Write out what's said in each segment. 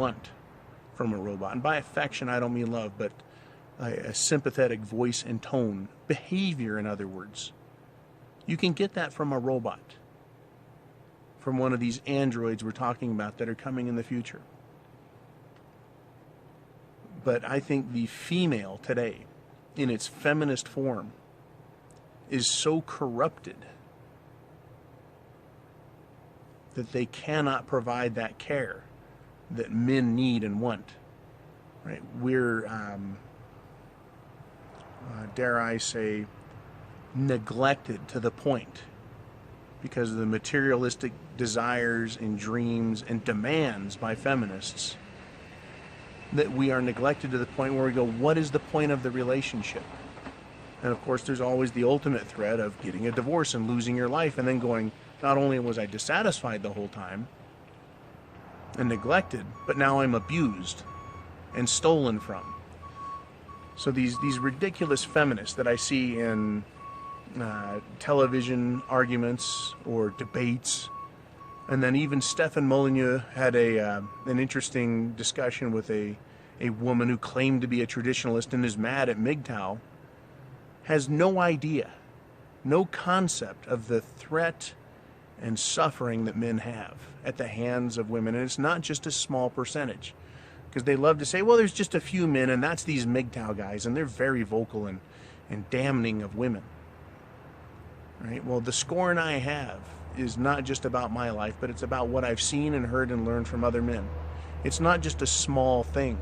want from a robot. And by affection, I don't mean love, but a sympathetic voice and tone, behavior, in other words. You can get that from a robot, from one of these androids we're talking about that are coming in the future. But I think the female today, in its feminist form, is so corrupted that they cannot provide that care that men need and want. Right? We're, dare I say, neglected to the point, because of the materialistic desires and dreams and demands by feminists, that we are neglected to the point where we go, what is the point of the relationship? And of course, there's always the ultimate threat of getting a divorce and losing your life, and then going, not only was I dissatisfied the whole time and neglected, but now I'm abused and stolen from. So these ridiculous feminists that I see in television arguments or debates, and then even Stefan Molyneux had an interesting discussion with a woman who claimed to be a traditionalist and is mad at Mgtow, has no idea, no concept of the threat and suffering that men have at the hands of women. And it's not just a small percentage, because they love to say, well, there's just a few men, and that's these Mgtow guys, and they're very vocal and damning of women. Right? Well, the scorn I have is not just about my life, but it's about what I've seen and heard and learned from other men. It's not just a small thing.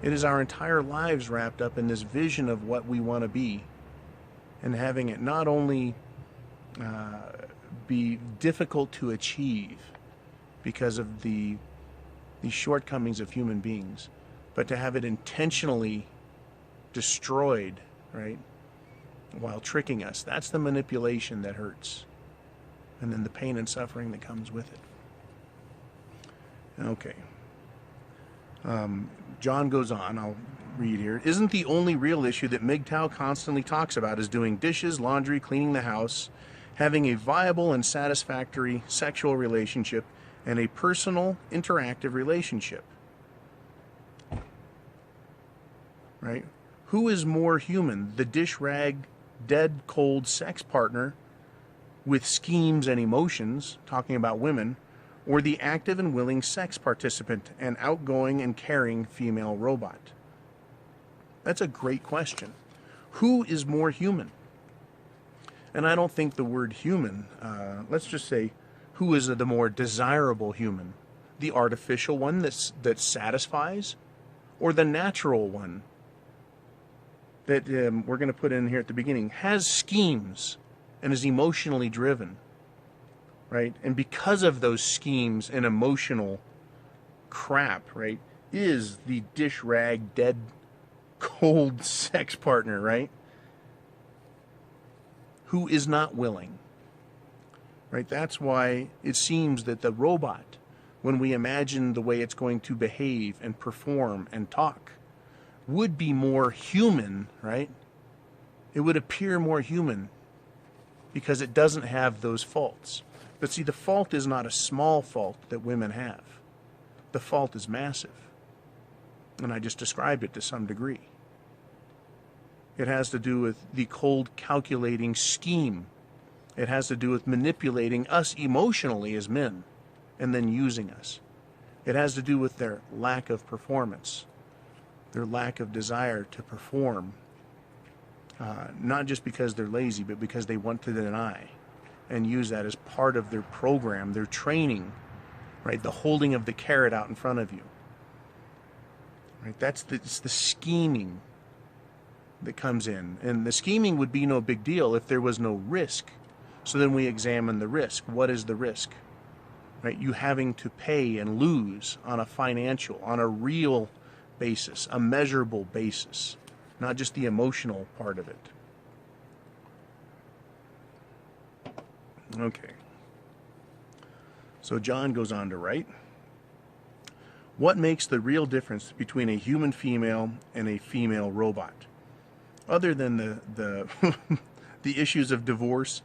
It is our entire lives wrapped up in this vision of what we want to be, and having it not only be difficult to achieve because of the shortcomings of human beings, but to have it intentionally destroyed, right, while tricking us. That's the manipulation that hurts, and then the pain and suffering that comes with it. Okay. John goes on, I'll read here. Isn't the only real issue that Mgtow constantly talks about is doing dishes, laundry, cleaning the house, having a viable and satisfactory sexual relationship, and a personal, interactive relationship? Right? Who is more human, the dish rag, dead, cold sex partner with schemes and emotions, talking about women, or the active and willing sex participant and outgoing and caring female robot? That's a great question. Who is more human? And I don't think the word human, let's just say, who is the more desirable human? The artificial one that satisfies, or the natural one that we're going to put in here at the beginning, has schemes and is emotionally driven? Right? And because of those schemes and emotional crap, right, is the dish rag, dead, cold sex partner, right? Who is not willing, right? That's why it seems that the robot, when we imagine the way it's going to behave and perform and talk, would be more human, right? It would appear more human because it doesn't have those faults. But see, the fault is not a small fault that women have. The fault is massive. And I just described it to some degree. It has to do with the cold, calculating scheme. It has to do with manipulating us emotionally as men and then using us. It has to do with their lack of performance, their lack of desire to perform, not just because they're lazy, but because they want to deny and use that as part of their program, their training, right? The holding of the carrot out in front of you, right? It's the scheming that comes in. And the scheming would be no big deal if there was no risk. So then we examine the risk. What is the risk? Right? You having to pay and lose on a financial, on a real basis, a measurable basis, not just the emotional part of it. Okay. So John goes on to write, what makes the real difference between a human female and a female robot? Other than the the issues of divorce,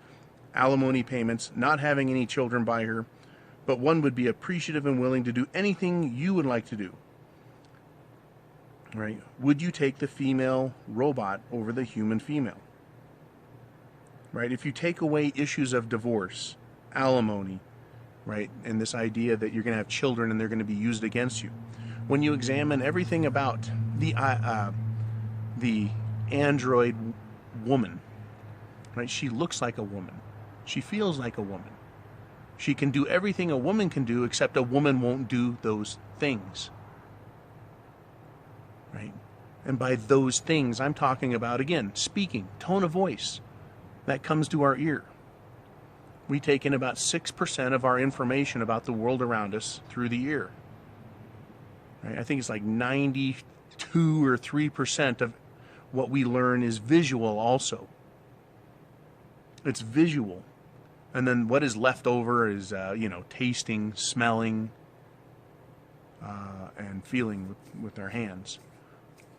alimony payments, not having any children by her, but one would be appreciative and willing to do anything you would like to do. Right? Would you take the female robot over the human female? Right? If you take away issues of divorce, alimony, right, and this idea that you're going to have children and they're going to be used against you, when you examine everything about the android woman, right? She looks like a woman. She feels like a woman. She can do everything a woman can do, except a woman won't do those things. Right? And by those things, I'm talking about, again, speaking, tone of voice. That comes to our ear. We take in about 6% of our information about the world around us through the ear. Right? I think it's like 92 or 3% of what we learn is visual also. It's visual. And then what is left over is, tasting, smelling, and feeling with our hands.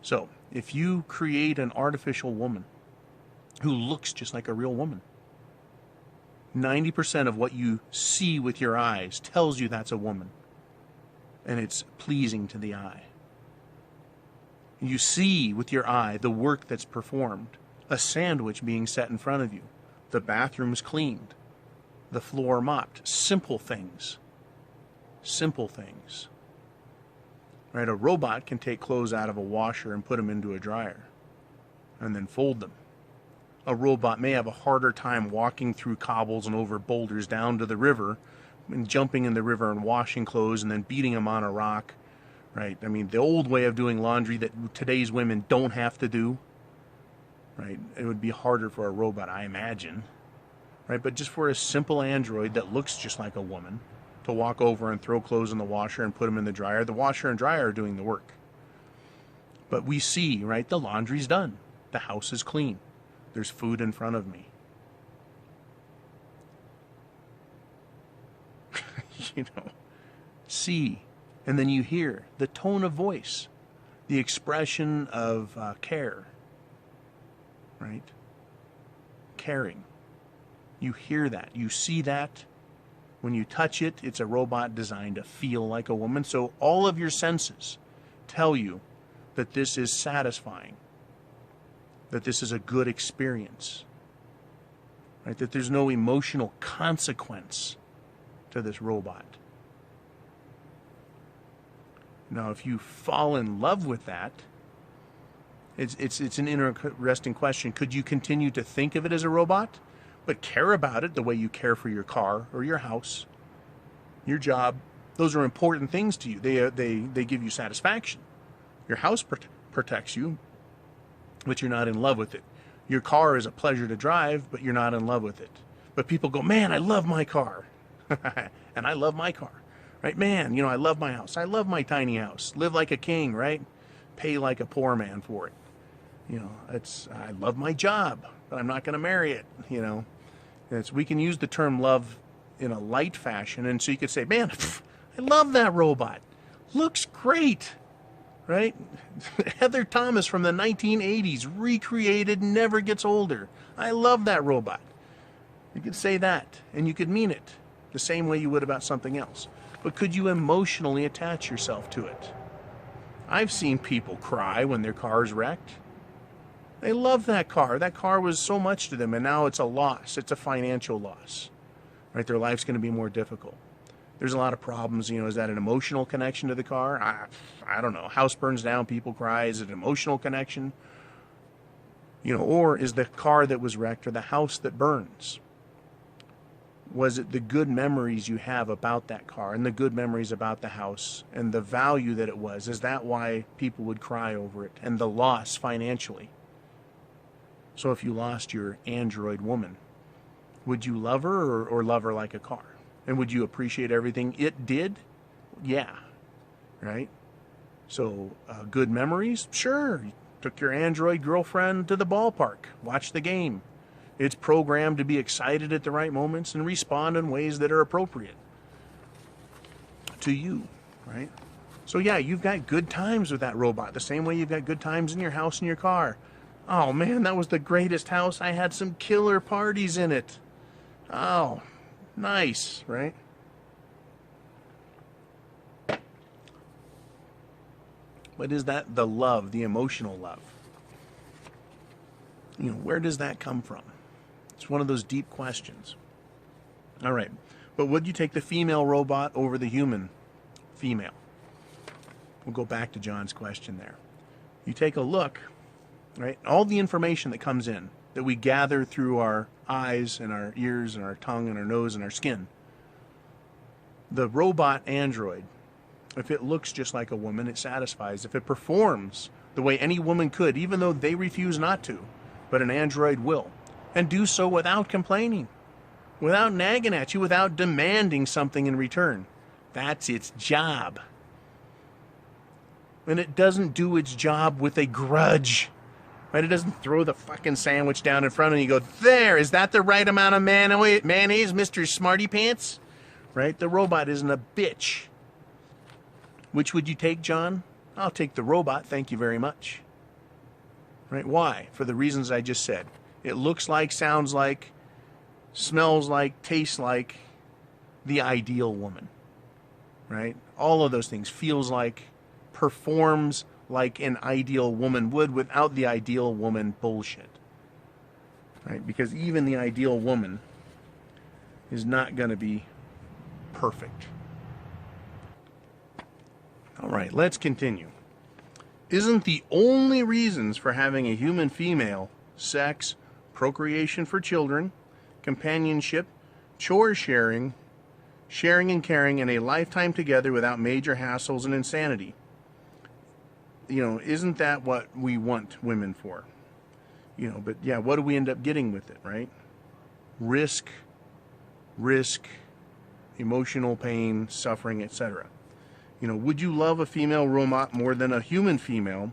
So, if you create an artificial woman who looks just like a real woman, 90% of what you see with your eyes tells you that's a woman. And it's pleasing to the eye. You see with your eye the work that's performed. A sandwich being set in front of you. The bathroom's cleaned. The floor mopped. Simple things. Simple things. Right? A robot can take clothes out of a washer and put them into a dryer. And then fold them. A robot may have a harder time walking through cobbles and over boulders down to the river and jumping in the river and washing clothes and then beating them on a rock. Right? I mean, the old way of doing laundry that today's women don't have to do. Right? It would be harder for a robot, I imagine. Right? But just for a simple android that looks just like a woman to walk over and throw clothes in the washer and put them in the dryer, the washer and dryer are doing the work. But we see, right, the laundry's done. The house is clean. There's food in front of me. See. And then you hear the tone of voice, the expression of care, right? Caring. You hear that. You see that. When you touch it, it's a robot designed to feel like a woman. So all of your senses tell you that this is satisfying, that this is a good experience, right? That there's no emotional consequence to this robot. Now, if you fall in love with that, it's an interesting question. Could you continue to think of it as a robot, but care about it the way you care for your car or your house, your job? Those are important things to you. They give you satisfaction. Your house protects you, but you're not in love with it. Your car is a pleasure to drive, but you're not in love with it. But people go, man, I love my car. And I love my car. Right, man, I love my house. I love my tiny house. Live like a king, right? Pay like a poor man for it. I love my job, but I'm not going to marry it, we can use the term love in a light fashion, and so you could say, man, I love that robot. Looks great, right? Heather Thomas from the 1980s, recreated, never gets older. I love that robot. You could say that, and you could mean it the same way you would about something else. But could you emotionally attach yourself to it? I've seen people cry when their car's wrecked. They love that car. That car was so much to them, and now it's a loss. It's a financial loss. Right? Their life's going to be more difficult. There's a lot of problems. Is that an emotional connection to the car? I don't know. House burns down, people cry. Is it an emotional connection? Or is the car that was wrecked or the house that burns? Was it the good memories you have about that car and the good memories about the house and the value that it was? Is that why people would cry over it and the loss financially? So if you lost your android woman, would you love her or love her like a car? And would you appreciate everything it did? Yeah. Right? So good memories? Sure. You took your android girlfriend to the ballpark, watched the game. It's programmed to be excited at the right moments and respond in ways that are appropriate to you, right? So yeah, you've got good times with that robot, the same way you've got good times in your house and your car. Oh man, that was the greatest house. I had some killer parties in it. Oh, nice, right? What is that? The love, the emotional love. Where does that come from? It's one of those deep questions. All right. But would you take the female robot over the human female? We'll go back to John's question there. You take a look, right? All the information that comes in, that we gather through our eyes and our ears and our tongue and our nose and our skin. The robot android, if it looks just like a woman, it satisfies. If it performs the way any woman could, even though they refuse not to, but an android will, and do so without complaining, without nagging at you, without demanding something in return. That's its job. And it doesn't do its job with a grudge. Right? It doesn't throw the fucking sandwich down in front of you and go, there, is that the right amount of mayonnaise, Mr. Smarty Pants? Right? The robot isn't a bitch. Which would you take, John? I'll take the robot, thank you very much. Right? Why? For the reasons I just said. It looks like, sounds like, smells like, tastes like the ideal woman. Right? All of those things. Feels like, performs like an ideal woman would without the ideal woman bullshit. Right? Because even the ideal woman is not going to be perfect. All right, let's continue. Isn't the only reasons for having a human female sex, procreation for children, companionship, chore sharing, sharing and caring, and a lifetime together without major hassles and insanity? Isn't that what we want women for? But yeah, what do we end up getting with it, right? Risk, emotional pain, suffering, etc. Would you love a female robot more than a human female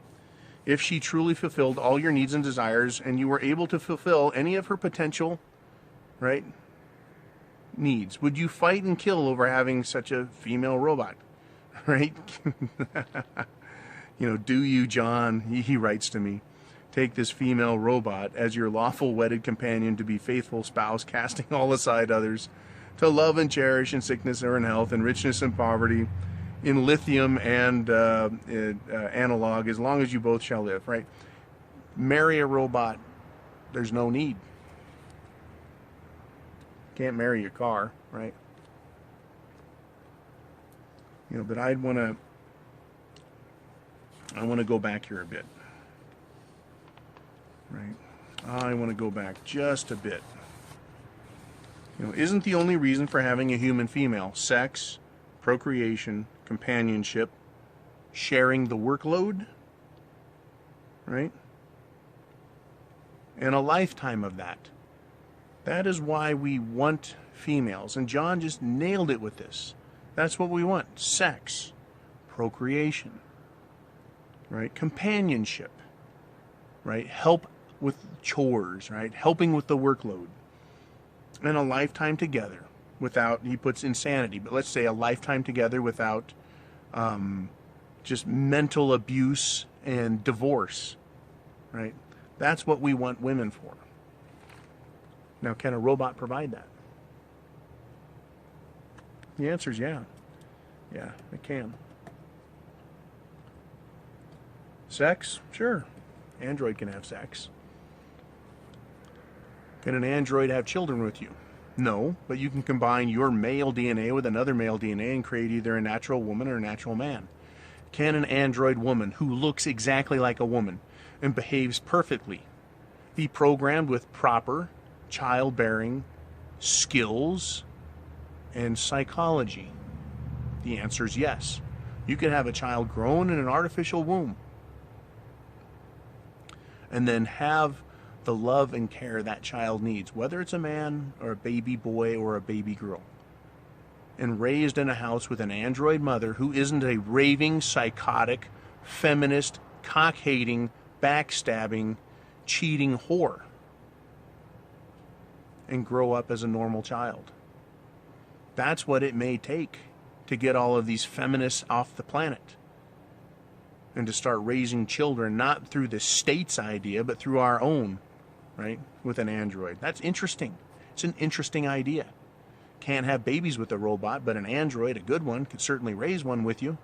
if she truly fulfilled all your needs and desires and you were able to fulfill any of her potential, right, needs? Would you fight and kill over having such a female robot, right? Do you, John, he writes to me, take this female robot as your lawful wedded companion to be faithful spouse, casting all aside others, to love and cherish in sickness or in health, in richness and poverty, in lithium and analog, as long as you both shall live, right? Marry a robot. There's no need. Can't marry your car, right? But I want to go back here a bit, right? I want to go back just a bit. Isn't the only reason for having a human female sex, procreation, companionship, sharing the workload, right? And a lifetime of that. That is why we want females. And John just nailed it with this. That's what we want. Sex, procreation, right? Companionship, right? Help with chores, right? Helping with the workload. And a lifetime together without, he puts insanity, but let's say a lifetime together without just mental abuse and divorce, right? That's what we want women for. Now, can a robot provide that? The answer is yeah. Yeah, it can. Sex? Sure. Android can have sex. Can an android have children with you? No, but you can combine your male DNA with another male DNA and create either a natural woman or a natural man. Can an android woman who looks exactly like a woman and behaves perfectly be programmed with proper childbearing skills and psychology? The answer is yes. You can have a child grown in an artificial womb and then have the love and care that child needs, whether it's a man or a baby boy or a baby girl, and raised in a house with an android mother who isn't a raving, psychotic, feminist, cock-hating, backstabbing, cheating whore, and grow up as a normal child. That's what it may take to get all of these feminists off the planet and to start raising children, not through the state's idea, but through our own, right, with an android. That's interesting. It's an interesting idea. Can't have babies with a robot, but an android, a good one, could certainly raise one with you.